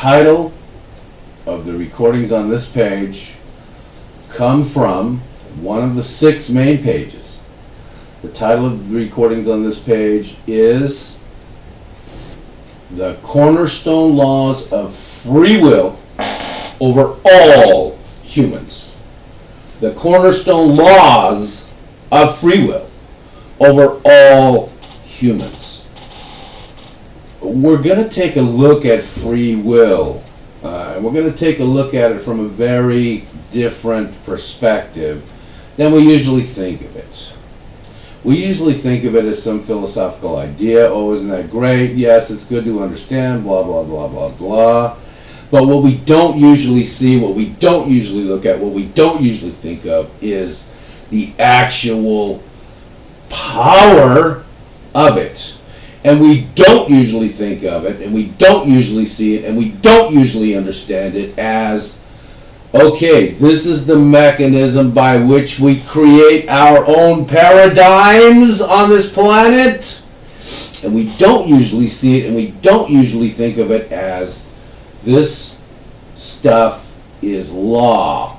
title of the recordings on this page come from one of the 6 main pages. The title of the recordings on this page is The Cornerstone Laws of Free Will Over All Humans. The Cornerstone Laws of Free Will Over All Humans. We're going to take a look at free will. And we're going to take a look at it from a very different perspective than we usually think of it. We usually think of it as some philosophical idea. Oh, isn't that great? Yes, it's good to understand, blah, blah, blah, blah, blah. But what we don't usually see, what we don't usually look at, what we don't usually think of is the actual power of it. And we don't usually think of it, and we don't usually see it, and we don't usually understand it as, okay, this is the mechanism by which we create our own paradigms on this planet. And we don't usually see it, and we don't usually think of it as this stuff is law.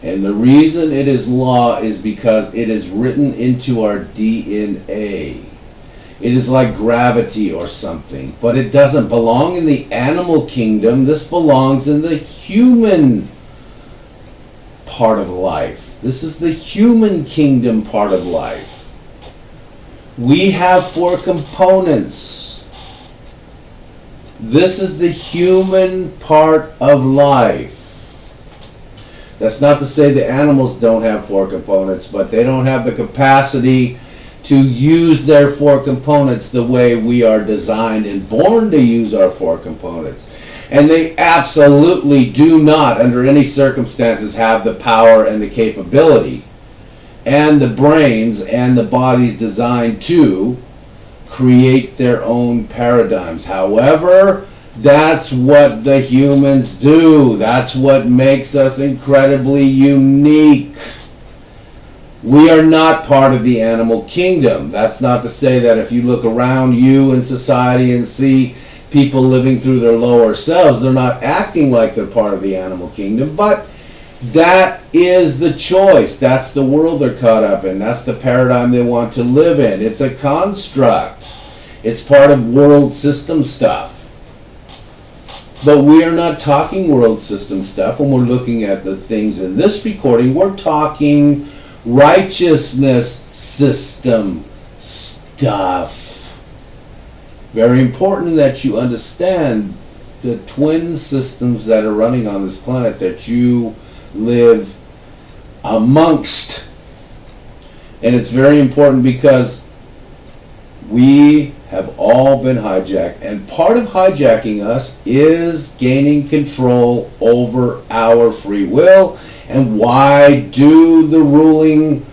And the reason it is law is because it is written into our DNA. It is like gravity or something, but it doesn't belong in the animal kingdom. This belongs in the human part of life. This is the human kingdom part of life. We have 4 components. This is the human part of life. That's not to say the animals don't have 4 components, but they don't have the capacity to use their 4 components the way we are designed and born to use our 4 components. And they absolutely do not, under any circumstances, have the power and the capability and the brains and the bodies designed to create their own paradigms. However, that's what the humans do. That's what makes us incredibly unique. We are not part of the animal kingdom. That's not to say that if you look around you in society and see people living through their lower selves, they're not acting like they're part of the animal kingdom, but that is the choice. That's the world they're caught up in. That's the paradigm they want to live in. It's a construct. It's part of world system stuff. But we are not talking world system stuff when we're looking at the things in this recording. We're talking righteousness system stuff. Very important that you understand the twin systems that are running on this planet that you live amongst. And it's very important because we have all been hijacked, and part of hijacking us is gaining control over our free will. And why do the ruling,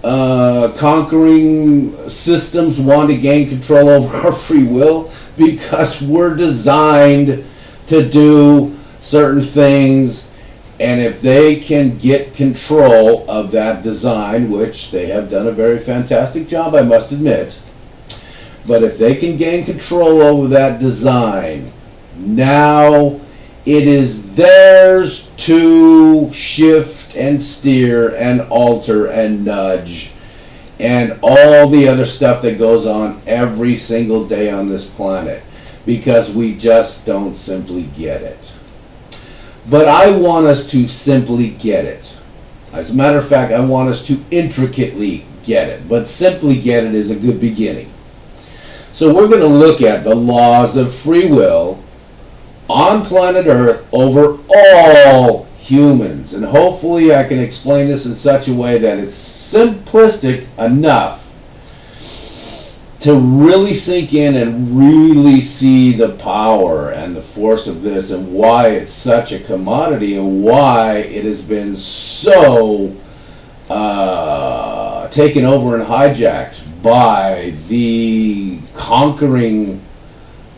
conquering systems want to gain control over our free will? Because we're designed to do certain things, and if they can get control of that design, which they have done a very fantastic job, I must admit, but if they can gain control over that design, now it is theirs to shift and steer and alter and nudge and all the other stuff that goes on every single day on this planet, because we just don't simply get it. But I want us to simply get it. As a matter of fact, I want us to intricately get it, but simply get it is a good beginning. So we're going to look at the laws of free will on planet Earth over all humans. And hopefully I can explain this in such a way that it's simplistic enough to really sink in and really see the power and the force of this, and why it's such a commodity, and why it has been so taken over and hijacked by the conquering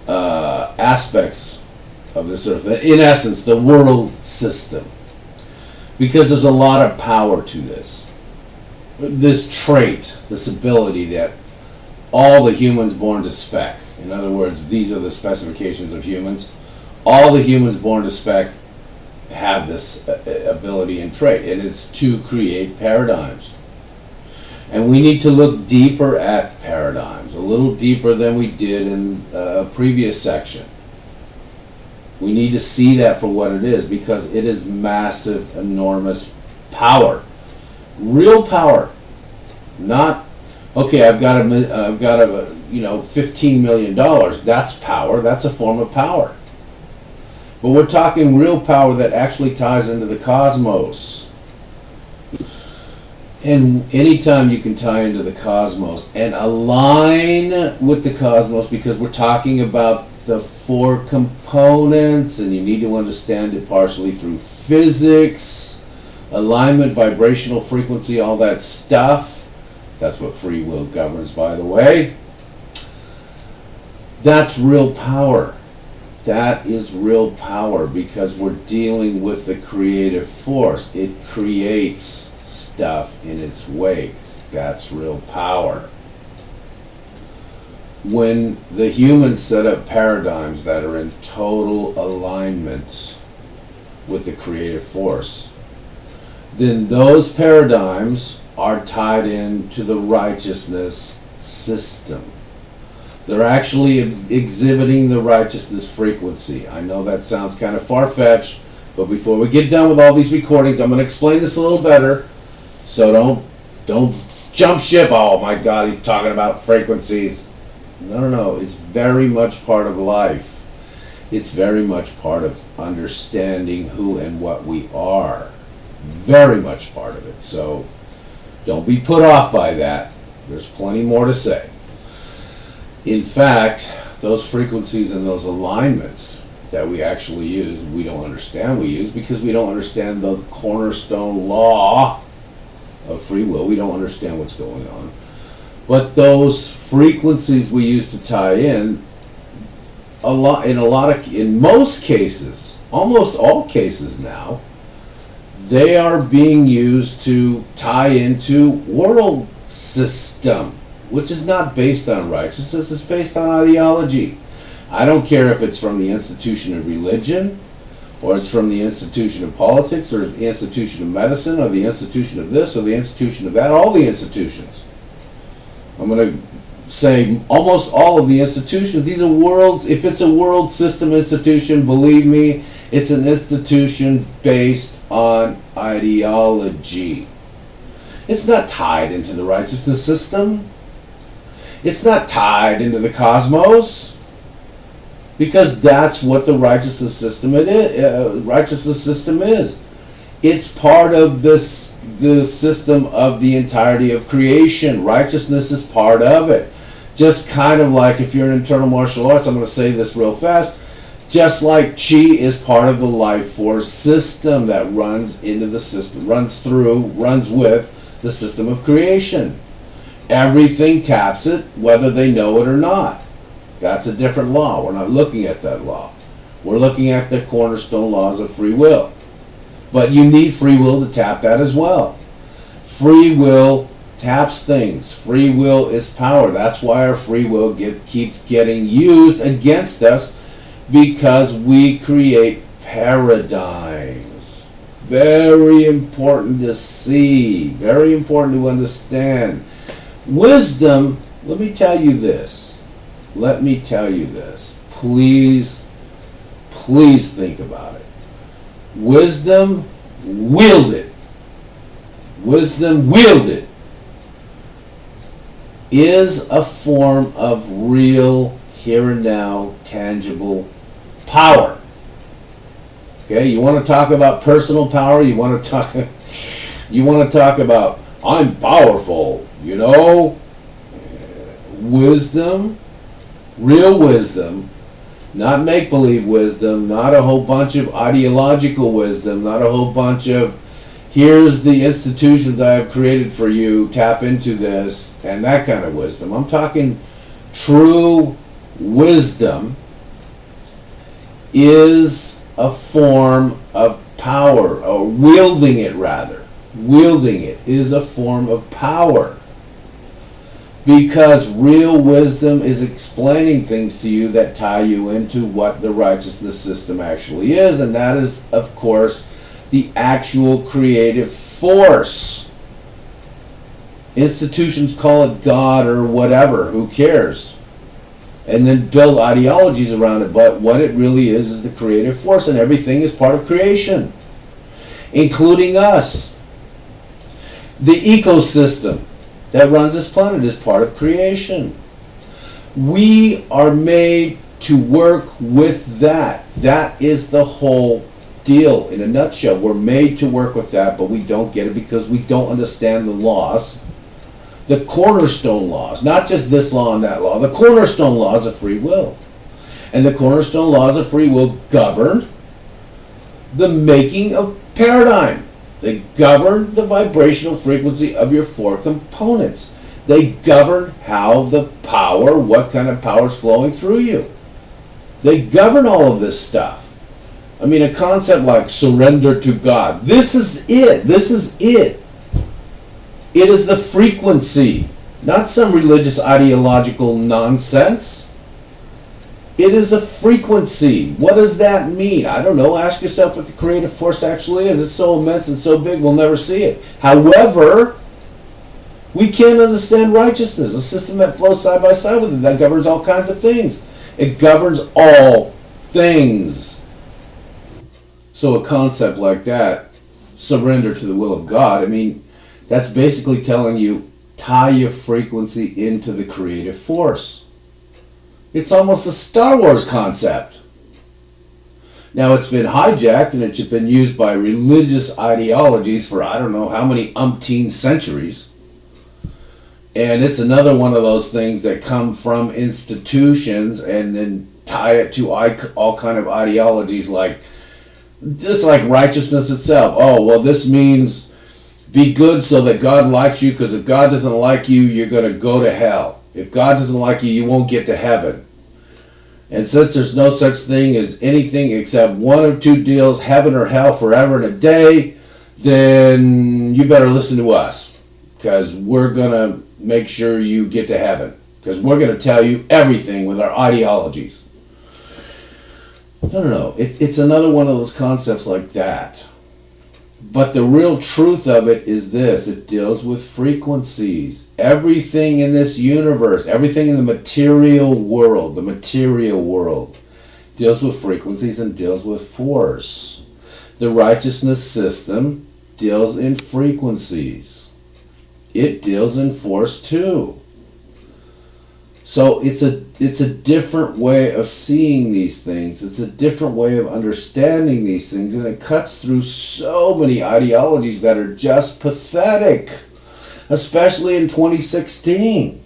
aspects of this earth. In essence, the world system. Because there's a lot of power to this. This trait, this ability that all the humans born to spec. In other words, these are the specifications of humans. All the humans born to spec have this ability and trait, and it's to create paradigms. And we need to look deeper at paradigms, a little deeper than we did in a previous section. We need to see that for what it is, because it is massive, enormous power. Real power. Not, okay, I've got a $15 million. That's power. That's a form of power. But we're talking real power that actually ties into the cosmos. And anytime you can tie into the cosmos and align with the cosmos, because we're talking about the 4 components, and you need to understand it partially through physics, alignment, vibrational frequency, all that stuff. That's what free will governs, by the way. That's real power. That is real power, because we're dealing with the creative force. It creates stuff in its wake. That's real power. When the humans set up paradigms that are in total alignment with the creative force, then those paradigms are tied into the righteousness system. They're actually exhibiting the righteousness frequency. I know that sounds kind of far-fetched, but before we get done with all these recordings, I'm going to explain this a little better. So don't jump ship. Oh my God, he's talking about frequencies. No. It's very much part of life. It's very much part of understanding who and what we are. Very much part of it. So don't be put off by that. There's plenty more to say. In fact, those frequencies and those alignments that we actually use, we don't understand we use, because we don't understand the cornerstone law of free will. We don't understand what's going on. But those frequencies we use to tie in, in most cases, almost all cases now, they are being used to tie into world system, which is not based on righteousness, it's based on ideology. I don't care if it's from the institution of religion, or it's from the institution of politics, or the institution of medicine, or the institution of this, or the institution of that, all the institutions. I'm going to say almost all of the institutions. These are worlds. If it's a world system institution, believe me, it's an institution based on ideology. It's not tied into the righteousness system. It's not tied into the cosmos, because that's what the righteousness system is. It's part of the system of the entirety of creation. Righteousness is part of it. Just kind of like if you're in internal martial arts, I'm going to say this real fast, just like chi is part of the life force system that runs into the system, runs with the system of creation. Everything taps it, whether they know it or not. That's a different law. We're not looking at that law. We're looking at the cornerstone laws of free will. But you need free will to tap that as well. Free will taps things. Free will is power. That's why our free will keeps getting used against us, because we create paradigms. Very important to see. Very important to understand. Wisdom, let me tell you this. Please think about it. Wisdom wielded is a form of real, here and now, tangible power. Okay, you want to talk about personal power? You want to talk about I'm powerful, Wisdom, real wisdom, not make-believe wisdom, not a whole bunch of ideological wisdom, not a whole bunch of here's the institutions I have created for you, tap into this, and that kind of wisdom. I'm talking true wisdom is a form of power, or wielding it rather. Wielding it is a form of power. Because real wisdom is explaining things to you that tie you into what the righteousness system actually is, and that is, of course, the actual creative force. Institutions call it God or whatever, who cares? And then build ideologies around it, but what it really is the creative force, and everything is part of creation, including us. The ecosystem that runs this planet is part of creation. We are made to work with that. That is the whole deal in a nutshell. We're made to work with that, but we don't get it because we don't understand the laws. The Cornerstone laws, not just this law and that law, the Cornerstone laws of free will. And the Cornerstone laws of free will govern the making of paradigm. They govern the vibrational frequency of your four components. They govern how the power, what kind of power is flowing through you. They govern all of this stuff. I mean, a concept like surrender to God. This is it. This is it. It is the frequency, not some religious ideological nonsense. It is a frequency. What does that mean? I don't know. Ask yourself what the creative force actually is. It's so immense and so big, we'll never see it. However, we can't understand righteousness, a system that flows side by side with it, that governs all kinds of things. It governs all things. So a concept like that, surrender to the will of God, I mean, that's basically telling you, tie your frequency into the creative force. It's almost a Star Wars concept. Now, it's been hijacked and it's been used by religious ideologies for I don't know how many umpteen centuries. And it's another one of those things that come from institutions and then tie it to all kind of ideologies like righteousness itself. Oh, well, this means be good so that God likes you, because if God doesn't like you, you're going to go to hell. If God doesn't like you, you won't get to heaven. And since there's no such thing as anything except one of two deals, heaven or hell forever and a day, then you better listen to us, because we're going to make sure you get to heaven, because we're going to tell you everything with our ideologies. No. It's another one of those concepts like that. But the real truth of it is this: it deals with frequencies. Everything in this universe, everything in the material world deals with frequencies and deals with force. The righteousness system deals in frequencies. It deals in force too. So it's a different way of seeing these things. It's a different way of understanding these things, and it cuts through so many ideologies that are just pathetic, especially in 2016.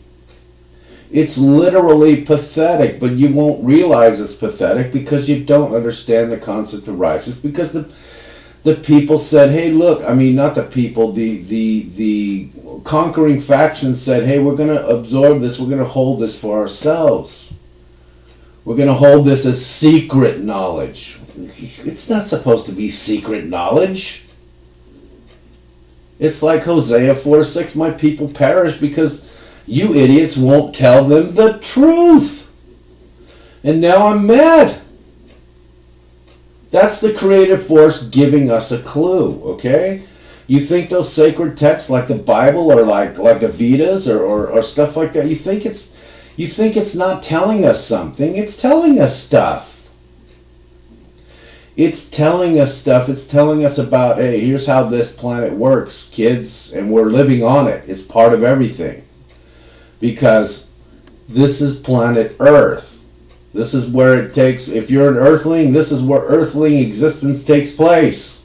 It's literally pathetic, but you won't realize it's pathetic because you don't understand the concept of righteousness, because the people said, hey, look, I mean, not the people, the conquering faction said, hey, we're going to absorb this, we're going to hold this for ourselves. We're going to hold this as secret knowledge. It's not supposed to be secret knowledge. It's like Hosea 4:6, my people perish because you idiots won't tell them the truth. And now I'm mad. That's the creative force giving us a clue, okay? You think those sacred texts like the Bible or like the Vedas or stuff like that, you think it's not telling us something? It's telling us stuff. It's telling us stuff. It's telling us about, hey, here's how this planet works, kids, and we're living on it. It's part of everything. Because this is planet Earth. This is where it takes, if you're an earthling, this is where earthling existence takes place.